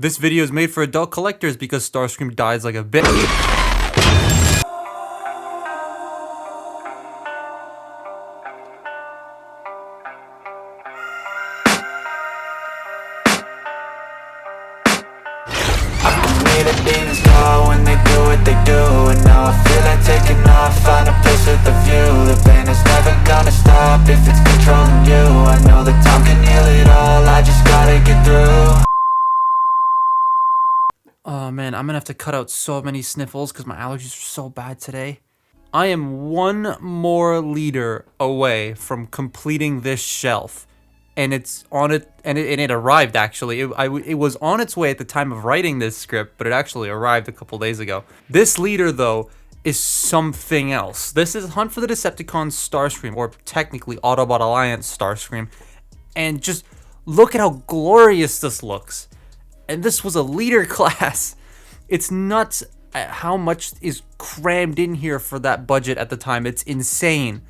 This video is made for adult collectors because Starscream dies like a bitch. Demons call when they do what they do, and now I feel like taking off, find a place with a view. The pain is never gonna stop if it's controlling you. I know that time can heal it all, I just gotta get through. Oh man, I'm gonna have to cut out so many sniffles because my allergies are so bad today. I am one more liter away from completing this shelf. And it's on it, and it arrived actually. It was on its way at the time of writing this script, but it actually arrived a couple days ago. This leader, though, is something else. This is Hunt for the Decepticons Starscream, or technically Autobot Alliance Starscream. And just look at how glorious this looks. And this was a leader class. It's nuts at how much is crammed in here for that budget at the time. It's insane.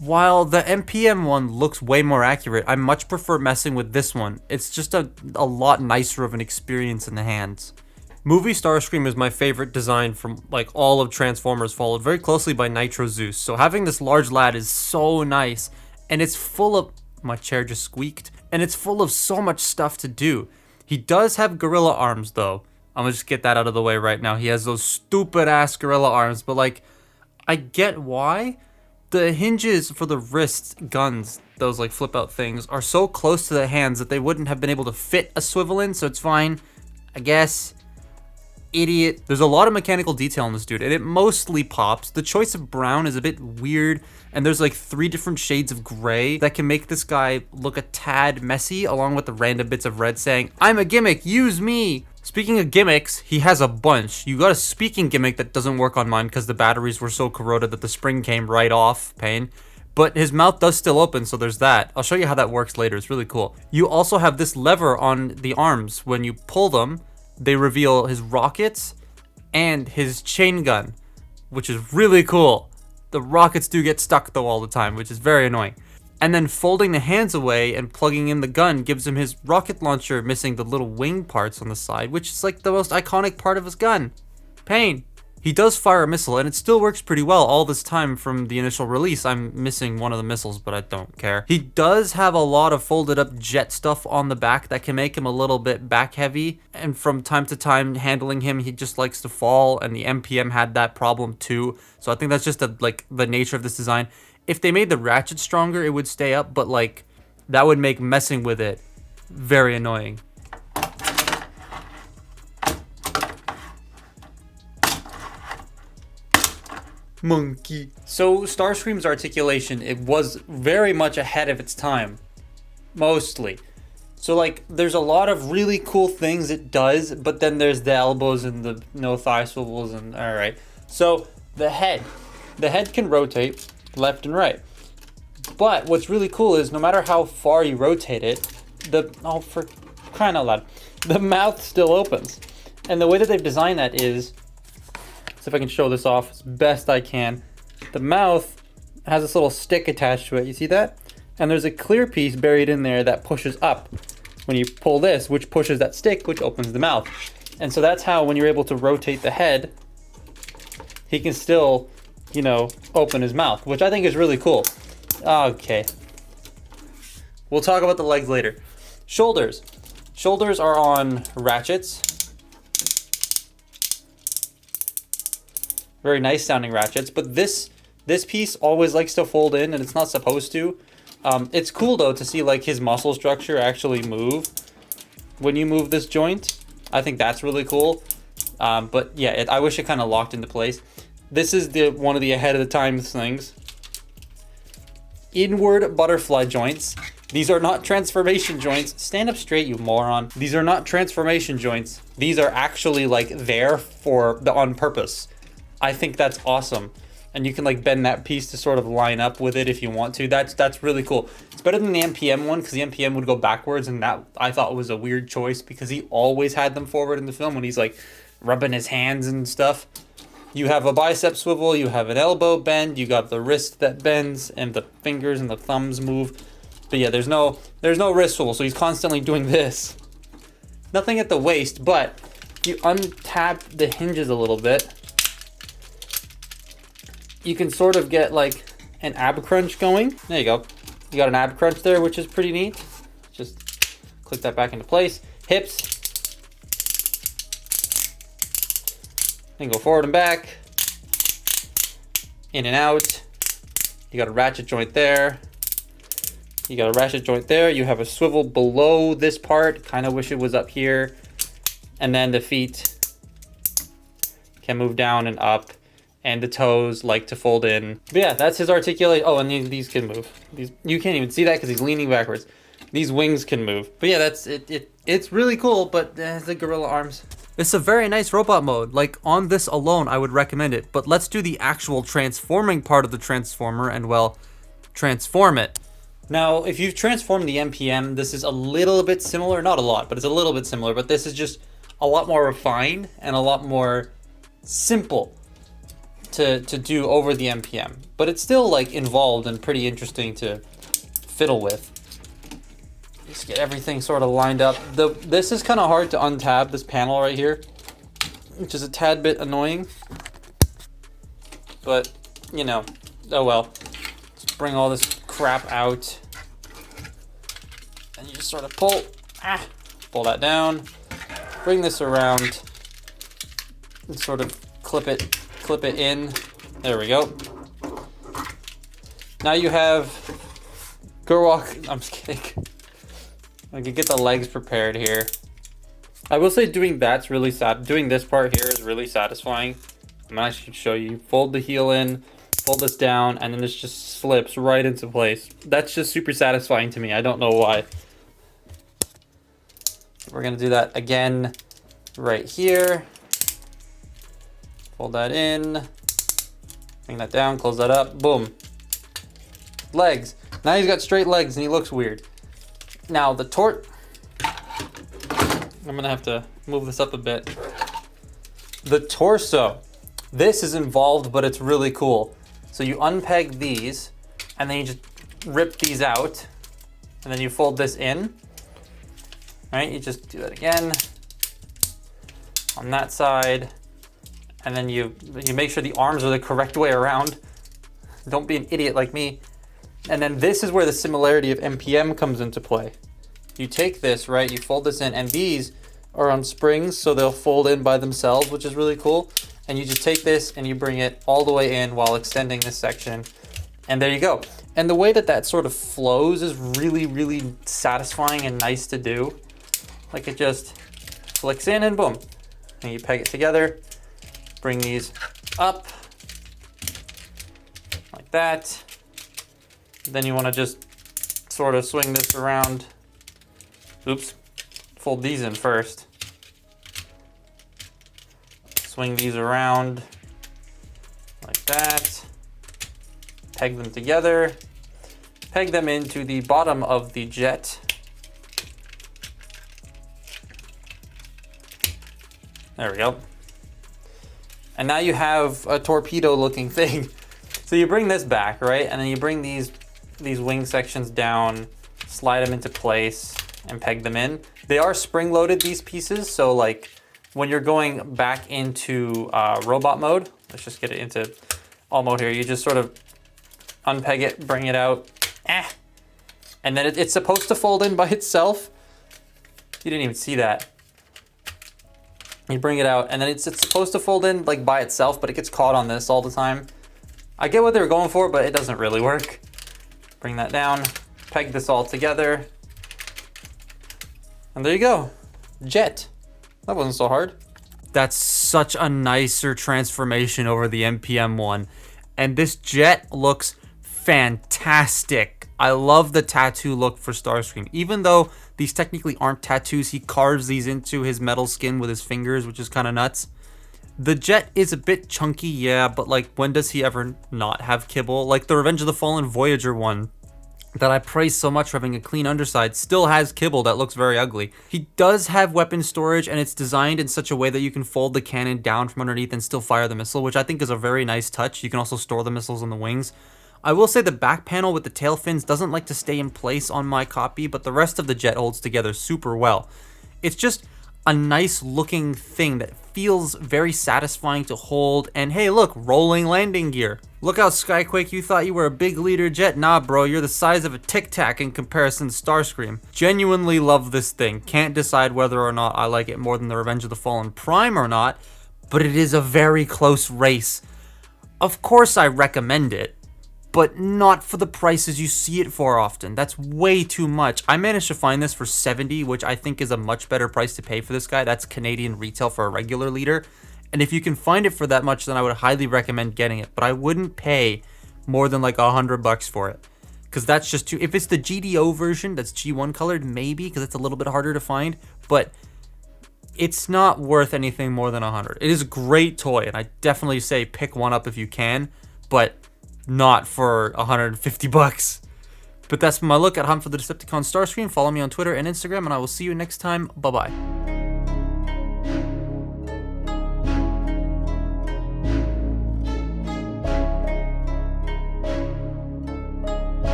While the MPM one looks way more accurate, I much prefer messing with this one. It's just a lot nicer of an experience in the hands. Movie Starscream is my favorite design from like all of Transformers, followed very closely by Nitro Zeus. So having this large lad is so nice, and it's full of... My chair just squeaked. And it's full of so much stuff to do. He does have gorilla arms though. I'm gonna just get that out of the way right now. He has those stupid ass gorilla arms, but like, I get why. The hinges for the wrist guns, those like flip out things, are so close to the hands that they wouldn't have been able to fit a swivel in, so it's fine, I guess. Idiot. There's a lot of mechanical detail in this dude, and it mostly pops. The choice of brown is a bit weird, and there's like 3 different shades of gray that can make this guy look a tad messy, along with the random bits of red saying, "I'm a gimmick, use me!" Speaking of gimmicks, he has a bunch. You got a speaking gimmick that doesn't work on mine because the batteries were so corroded that the spring came right off. Pain. But his mouth does still open, so there's that. I'll show you how that works later. It's really cool. You also have this lever on the arms. When you pull them, they reveal his rockets and his chain gun, which is really cool. The rockets do get stuck though all the time, which is very annoying. And then folding the hands away and plugging in the gun gives him his rocket launcher, missing the little wing parts on the side, which is like the most iconic part of his gun. Pain. He does fire a missile, and it still works pretty well all this time from the initial release. I'm missing one of the missiles, but I don't care. He does have a lot of folded up jet stuff on the back that can make him a little bit back heavy, and from time to time handling him, he just likes to fall, and the MPM had that problem too. So I think that's just the nature of this design. If they made the ratchet stronger, it would stay up, but like that would make messing with it very annoying. Monkey. So Starscream's articulation, it was very much ahead of its time. Mostly. So like there's a lot of really cool things it does, but then there's the elbows and the no thigh swivels and alright. So the head can rotate left and right. But what's really cool is no matter how far you rotate it, for crying out loud, the mouth still opens. And the way that they've designed that is, see if I can show this off as best I can. The mouth has this little stick attached to it. You see that? And there's a clear piece buried in there that pushes up when you pull this, which pushes that stick, which opens the mouth. And so that's how when you're able to rotate the head, he can still, you know, open his mouth, which I think is really cool. Okay. We'll talk about the legs later. Shoulders. Shoulders are on ratchets. Very nice sounding ratchets, but this piece always likes to fold in, and it's not supposed to. It's cool though to see like his muscle structure actually move when you move this joint. I think that's really cool. But yeah, I wish it kind of locked into place. This is one of the ahead of the times things. Inward butterfly joints. These are not transformation joints. Stand up straight, you moron. These are not transformation joints. These are actually like there on purpose. I think that's awesome. And you can like bend that piece to sort of line up with it if you want to. That's really cool. It's better than the MPM one because the MPM would go backwards, and that I thought was a weird choice because he always had them forward in the film when he's like rubbing his hands and stuff. You have a bicep swivel, you have an elbow bend, you got the wrist that bends, and the fingers and the thumbs move. But yeah, there's no wrist swivel, so he's constantly doing this. Nothing at the waist, but if you untap the hinges a little bit, you can sort of get like an ab crunch going. There you go. You got an ab crunch there, which is pretty neat. Just click that back into place. Hips. Then go forward and back. In and out. You got a ratchet joint there. You got a ratchet joint there. You have a swivel below this part. Kind of wish it was up here. And then the feet can move down and up. And the toes like to fold in. But yeah, that's his articulation. Oh, and these can move. These, you can't even see that because he's leaning backwards. These wings can move. But yeah, that's it. It's really cool, but the gorilla arms. It's a very nice robot mode. Like, on this alone, I would recommend it. But let's do the actual transforming part of the transformer and, well, transform it. Now, if you've transformed the MPM, this is a little bit similar. Not a lot, but it's a little bit similar. But this is just a lot more refined and a lot more simple to do over the MPM, but it's still like involved and pretty interesting to fiddle with. Just get everything sort of lined up. This is kind of hard to untab, this panel right here, which is a tad bit annoying, but you know, oh well. Let's bring all this crap out, and you just sort of pull that down, bring this around, and sort of clip it in. There we go. Now you have Gurwalk. I'm just kidding. I can get the legs prepared here. I will say doing that's really sad. Doing this part here is really satisfying. I'm gonna actually show you. Fold the heel in, fold this down, and then this just slips right into place. That's just super satisfying to me. I don't know why. We're gonna do that again right here. Fold that in, bring that down, close that up, boom. Legs. Now he's got straight legs and he looks weird. Now the I'm gonna have to move this up a bit. The torso. This is involved, but it's really cool. So you unpeg these, and then you just rip these out, and then you fold this in. Right, you just do that again on that side. And then you make sure the arms are the correct way around. Don't be an idiot like me. And then this is where the similarity of MPM comes into play. You take this, right, you fold this in, and these are on springs, so they'll fold in by themselves, which is really cool. And you just take this and you bring it all the way in while extending this section. And there you go. And the way that sort of flows is really, really satisfying and nice to do. Like, it just flicks in and boom. And you peg it together. Bring these up like that. Then you want to just sort of swing this around. Oops. Fold these in first. Swing these around like that. Peg them together. Peg them into the bottom of the jet. There we go. And now you have a torpedo looking thing. So you bring this back, right? And then you bring these wing sections down, slide them into place, and peg them in. They are spring loaded, these pieces. So like when you're going back into robot mode, let's just get it into all mode here. You just sort of unpeg it, bring it out, and then it's supposed to fold in by itself. You didn't even see that. You bring it out, and then it's supposed to fold in like by itself, but it gets caught on this all the time. I get what they were going for, but it doesn't really work. Bring that down, peg this all together, and there you go. Jet. That wasn't so hard. That's such a nicer transformation over the MPM one. And this jet looks fantastic. I love the tattoo look for Starscream. Even though these technically aren't tattoos, he carves these into his metal skin with his fingers, which is kind of nuts. The jet is a bit chunky, yeah, but like, when does he ever not have kibble? Like the Revenge of the Fallen Voyager one that I praise so much for having a clean underside still has kibble that looks very ugly. He does have weapon storage, and it's designed in such a way that you can fold the cannon down from underneath and still fire the missile, which I think is a very nice touch. You can also store the missiles on the wings. I will say the back panel with the tail fins doesn't like to stay in place on my copy, but the rest of the jet holds together super well. It's just, a nice looking thing that feels very satisfying to hold. And hey, look, rolling landing gear. Look out, Skyquake, you thought you were a big leader jet? Nah, bro, you're the size of a Tic Tac in comparison to Starscream. Genuinely love this thing. Can't decide whether or not I like it more than the Revenge of the Fallen Prime or not, but it is a very close race. Of course I recommend it, but not for the prices you see it for often. That's way too much. I managed to find this for $70, which I think is a much better price to pay for this guy. That's Canadian retail for a regular leader. And if you can find it for that much, then I would highly recommend getting it. But I wouldn't pay more than like $100 for it, because that's just too. If it's the GDO version that's G1 colored, maybe, because it's a little bit harder to find. But it's not worth anything more than $100. It is a great toy, and I definitely say pick one up if you can, but not for $150. But that's my look at Hunt for the Decepticon Starscream. Follow me on Twitter and Instagram, and I will see you next time. Bye-bye.